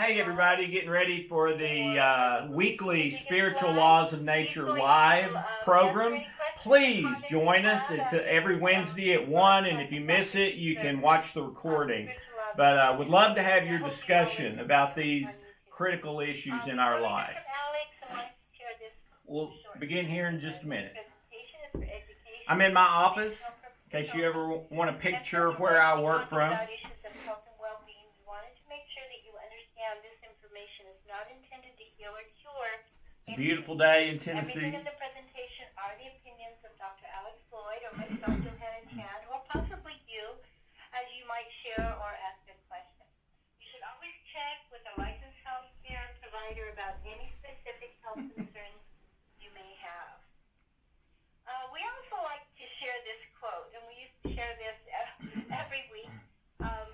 Hey everybody, getting ready for the weekly Spiritual Laws of Nature live program. Please join us. It's every Wednesday at 1, and if you miss it, you can watch the recording. But would love to have your discussion about these critical issues in our life. We'll begin here in just a minute. I'm in my office, in case you ever want to picture where I work from. It's a beautiful day in Tennessee. Everything in the presentation are the opinions of Dr. Alex Loyd or myself, Johanna Chan, or possibly you, as you might share or ask a question. You should always check with a licensed healthcare provider about any specific health concerns you may have. We also like to share this quote, and we used to share this every week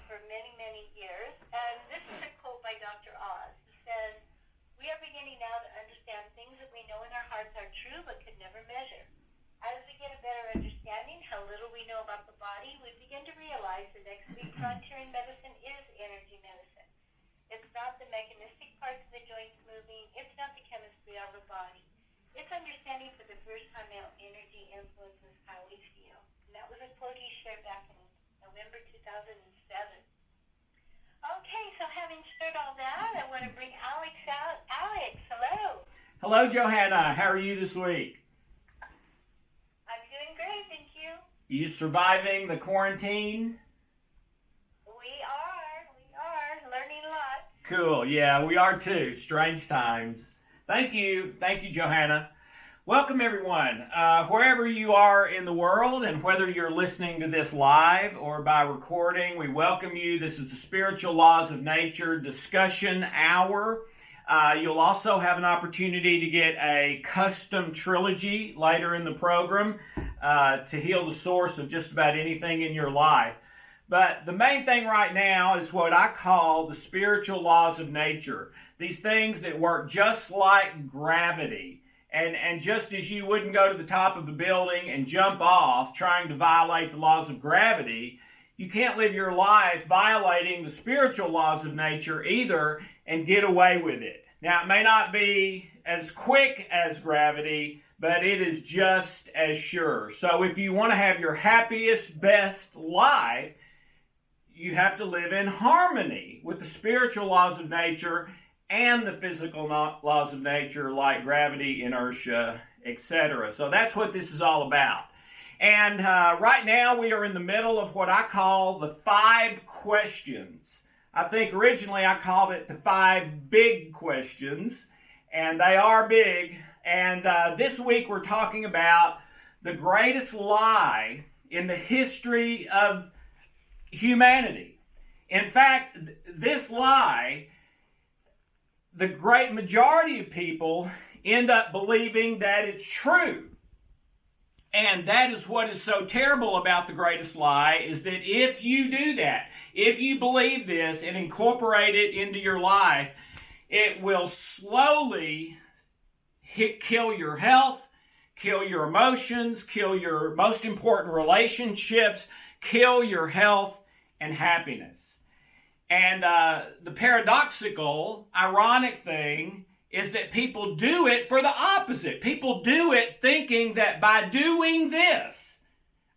for many, many years. And this is a quote by Dr. Oz. He says, "We are beginning now to understand things that we know in our hearts are true but could never measure. As we get a better understanding how little we know about the body, we begin to realize the next big frontier in medicine is energy medicine. It's not the mechanistic parts of the joints moving. It's not the chemistry of our body. It's understanding for the first time how energy influences how we feel." And that was a quote he shared back in November 2007. Okay, so having shared all that, I want to bring Alex out. Alex, hello. Hello, Johanna. How are you this week? I'm doing great, thank you. You surviving the quarantine? We are learning a lot. Cool. Yeah, we are too. Strange times. Thank you, Johanna. Welcome, everyone, wherever you are in the world, and whether you're listening to this live or by recording, we welcome you. This is the Spiritual Laws of Nature discussion hour. You'll also have an opportunity to get a custom trilogy later in the program to heal the source of just about anything in your life. But the main thing right now is what I call the spiritual laws of nature. These things that work just like gravity. And just as you wouldn't go to the top of the building and jump off trying to violate the laws of gravity, you can't live your life violating the spiritual laws of nature either and get away with it. Now, it may not be as quick as gravity, but it is just as sure. So if you want to have your happiest, best life, you have to live in harmony with the spiritual laws of nature and the physical laws of nature like gravity, inertia, etc. So that's what this is all about. And right now we are in the middle of what I call the 5 questions. I think originally I called it the 5 big questions, and they are big. And this week we're talking about the greatest lie in the history of humanity. In fact, this lie, the great majority of people end up believing that it's true. And that is what is so terrible about the greatest lie, is that if you do that, if you believe this and incorporate it into your life, it will slowly kill your health, kill your emotions, kill your most important relationships, kill your health and happiness. And the paradoxical, ironic thing is that people do it for the opposite. People do it thinking that by doing this,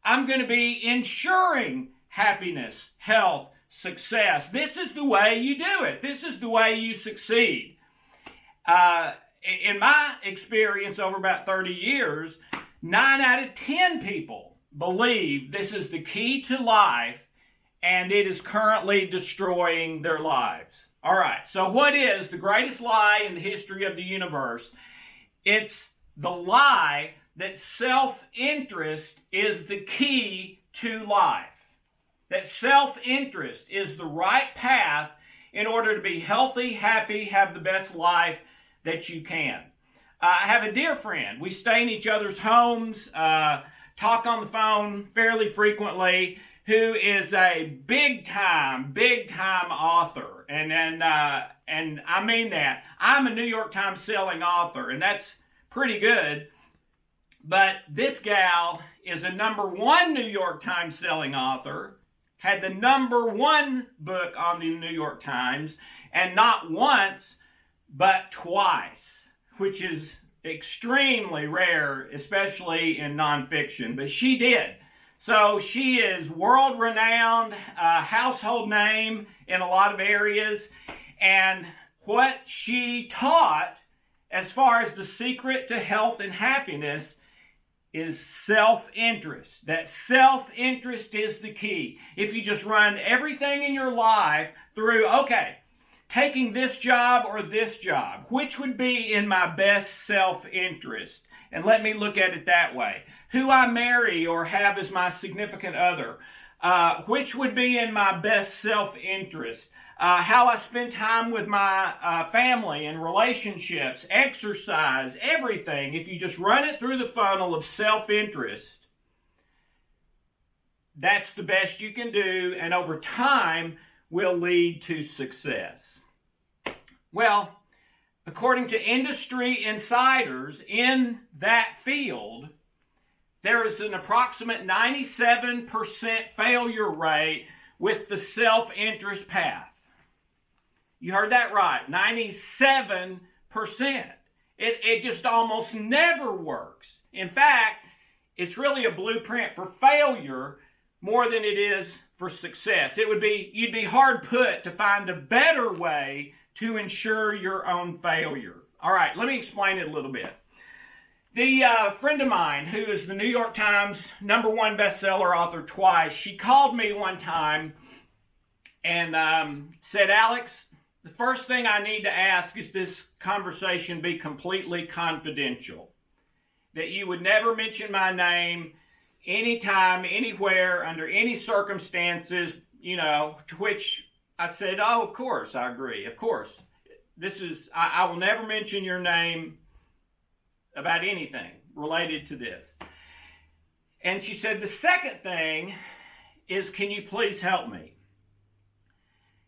I'm going to be ensuring happiness, health, success. This is the way you do it. This is the way you succeed. In my experience over about 30 years, 9 out of 10 people believe this is the key to life, and it is currently destroying their lives. All right, so what is the greatest lie in the history of the universe? It's the lie that self-interest is the key to life. That self-interest is the right path in order to be healthy, happy, have the best life that you can. I have a dear friend. We stay in each other's homes, talk on the phone fairly frequently, who is a big time author. And I mean that. I'm a New York Times selling author, and that's pretty good. But this gal is a #1 New York Times selling author, had the #1 book on the New York Times, and not once, but twice, which is extremely rare, especially in nonfiction, but she did. So she is world-renowned, household name in a lot of areas, and what she taught as far as the secret to health and happiness is self-interest. That self-interest is the key. If you just run everything in your life through, okay, taking this job or this job, which would be in my best self-interest? And let me look at it that way. Who I marry or have as my significant other, which would be in my best self-interest? How I spend time with my family and relationships, exercise, everything. If you just run it through the funnel of self-interest, that's the best you can do, and over time will lead to success. Well, according to industry insiders in that field, there is an approximate 97% failure rate with the self-interest path. You heard that right, 97%. It just almost never works. In fact, it's really a blueprint for failure more than it is for success. You'd be hard put to find a better way to ensure your own failure. All right, let me explain it a little bit. The friend of mine, who is the New York Times #1 bestseller author twice, she called me one time and said, Alex, the first thing I need to ask is this conversation be completely confidential. That you would never mention my name anytime, anywhere, under any circumstances, to which I said, oh, of course, I agree. Of course. I will never mention your name about anything related to this. And she said, the second thing is, can you please help me?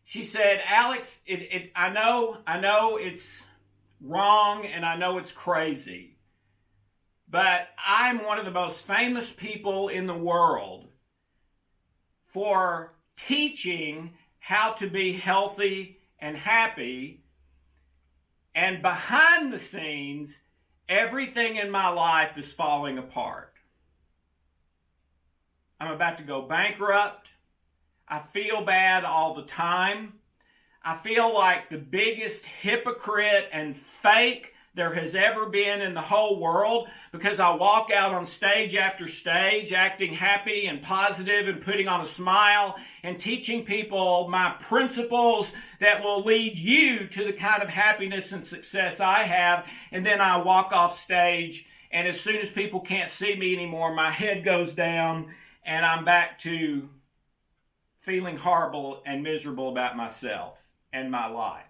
She said, Alex, I know it's wrong and I know it's crazy, but I'm one of the most famous people in the world for teaching how to be healthy and happy, and behind the scenes, everything in my life is falling apart. I'm about to go bankrupt. I feel bad all the time. I feel like the biggest hypocrite and fake there has ever been in the whole world, because I walk out on stage after stage acting happy and positive and putting on a smile and teaching people my principles that will lead you to the kind of happiness and success I have. And then I walk off stage, and as soon as people can't see me anymore, my head goes down and I'm back to feeling horrible and miserable about myself and my life.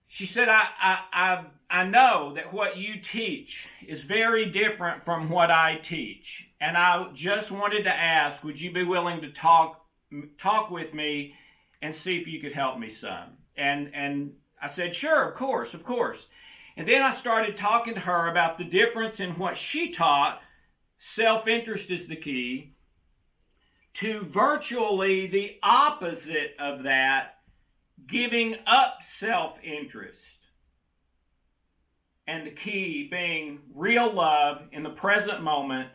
She said, I know that what you teach is very different from what I teach. And I just wanted to ask, would you be willing to talk with me and see if you could help me some? And I said, sure, of course. And then I started talking to her about the difference in what she taught, self-interest is the key, to virtually the opposite of that, giving up self-interest. And the key being real love in the present moment,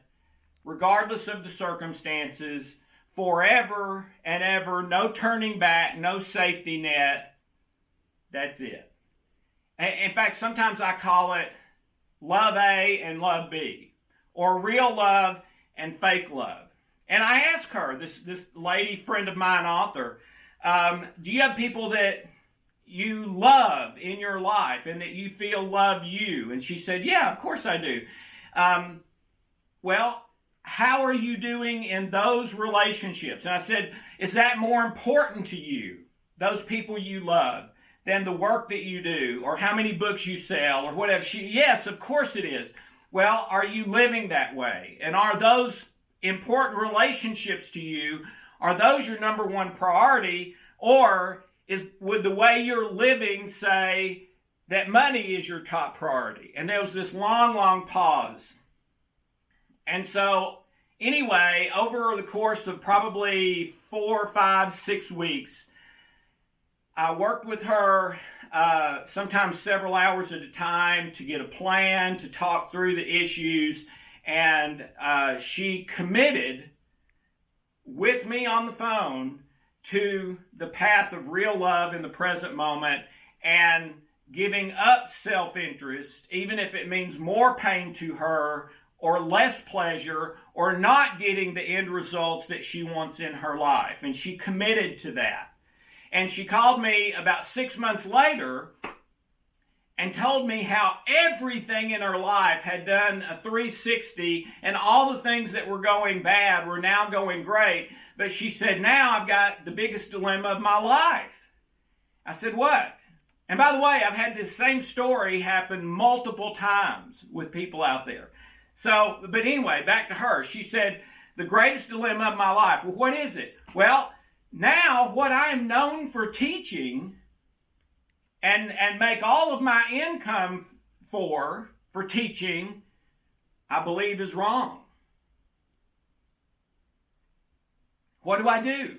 regardless of the circumstances, forever and ever, no turning back, no safety net. That's it. In fact, sometimes I call it love A and love B, or real love and fake love. And I asked her, this lady friend of mine, author, do you have people that you love in your life and that you feel love you? And she said, yeah, of course I do. Well, how are you doing in those relationships? And I said, is that more important to you, those people you love, than the work that you do or how many books you sell or whatever? Yes, of course it is. Well, are you living that way? And are those important relationships to you, are those your #1 priority? Or would the way you're living say that money is your top priority? And there was this long, long pause. And so Anyway, over the course of probably 4, 5, 6 weeks, I worked with her sometimes several hours at a time to get a plan, to talk through the issues, and she committed with me on the phone to the path of real love in the present moment and giving up self-interest, even if it means more pain to her or less pleasure or not getting the end results that she wants in her life. And she committed to that. And she called me about 6 months later and told me how everything in her life had done a 360 and all the things that were going bad were now going great. But she said, now I've got the biggest dilemma of my life. I said, what? And by the way, I've had this same story happen multiple times with people out there. So, but anyway, back to her. She said, the greatest dilemma of my life. Well, what is it? Well, now what I am known for teaching and make all of my income for teaching, I believe is wrong. What do I do?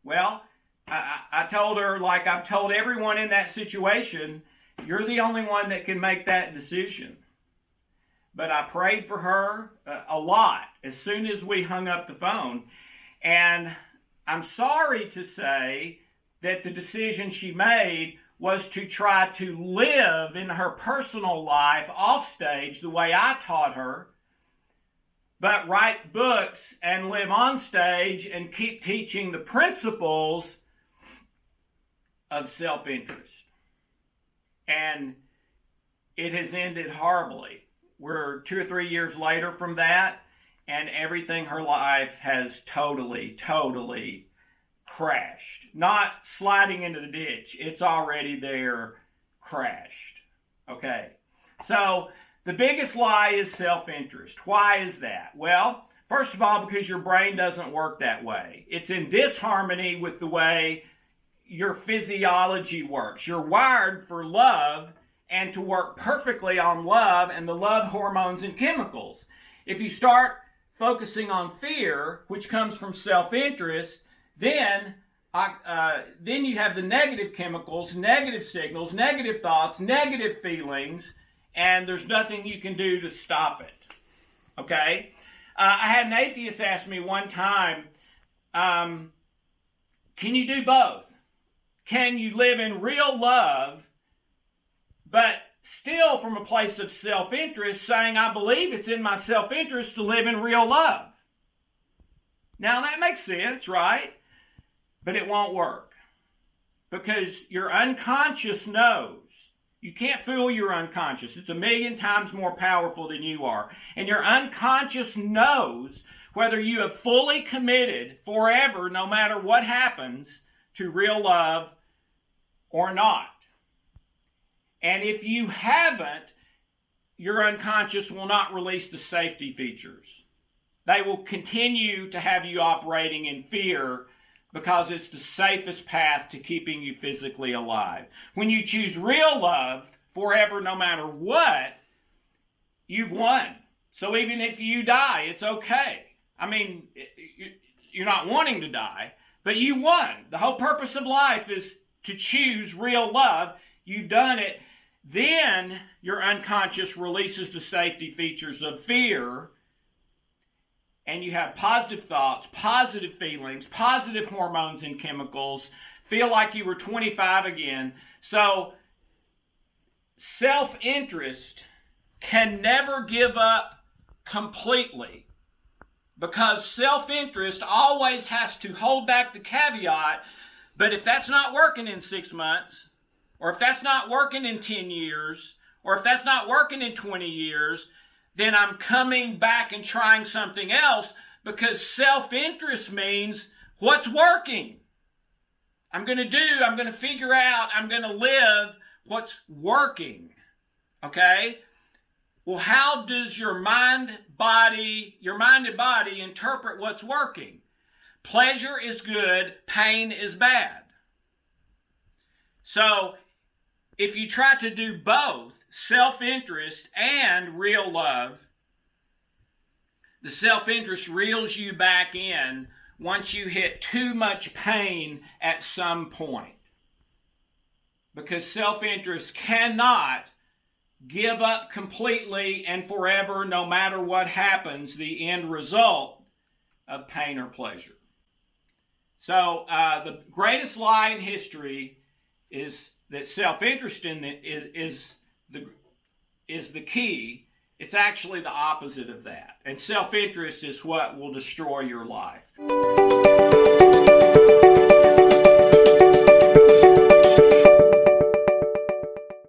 Well, I told her, like I've told everyone in that situation, you're the only one that can make that decision. But I prayed for her a lot as soon as we hung up the phone. And I'm sorry to say that the decision she made was to try to live in her personal life off stage the way I taught her, but write books and live on stage and keep teaching the principles of self-interest. And it has ended horribly. We're 2 or 3 years later from that, and everything her life has totally crashed. Not sliding into the ditch. It's already there, crashed. Okay. So the biggest lie is self-interest. Why is that? Well, first of all, because your brain doesn't work that way. It's in disharmony with the way your physiology works. You're wired for love and to work perfectly on love and the love hormones and chemicals. If you start focusing on fear, which comes from self-interest, then you have the negative chemicals, negative signals, negative thoughts, negative feelings, and there's nothing you can do to stop it. Okay? I had an atheist ask me one time, can you do both? Can you live in real love, but still from a place of self-interest, saying, I believe it's in my self-interest to live in real love? Now, that makes sense, right? But it won't work. Because your unconscious knows. You can't fool your unconscious. It's 1,000,000 times more powerful than you are. And your unconscious knows whether you have fully committed forever, no matter what happens, to real love or not. And if you haven't, your unconscious will not release the safety features. They will continue to have you operating in fear because it's the safest path to keeping you physically alive. When you choose real love forever, no matter what, you've won. So even if you die, it's okay. I mean, you're not wanting to die, but you won. The whole purpose of life is to choose real love. You've done it. Then your unconscious releases the safety features of fear, and you have positive thoughts, positive feelings, positive hormones and chemicals, feel like you were 25 again. So self-interest can never give up completely, because self-interest always has to hold back the caveat, but if that's not working in 6 months, or if that's not working in 10 years, or if that's not working in 20 years, then I'm coming back and trying something else, because self-interest means what's working. I'm going to figure out, I'm going to live what's working. Okay? Well, how does your mind and body interpret what's working? Pleasure is good, pain is bad. So, if you try to do both, self-interest and real love, The self-interest reels you back in once you hit too much pain at some point. Because self-interest cannot give up completely and forever, no matter what happens, the end result of pain or pleasure. So the greatest lie in history is that self-interest is the key. It's actually the opposite of that. And self-interest is what will destroy your life.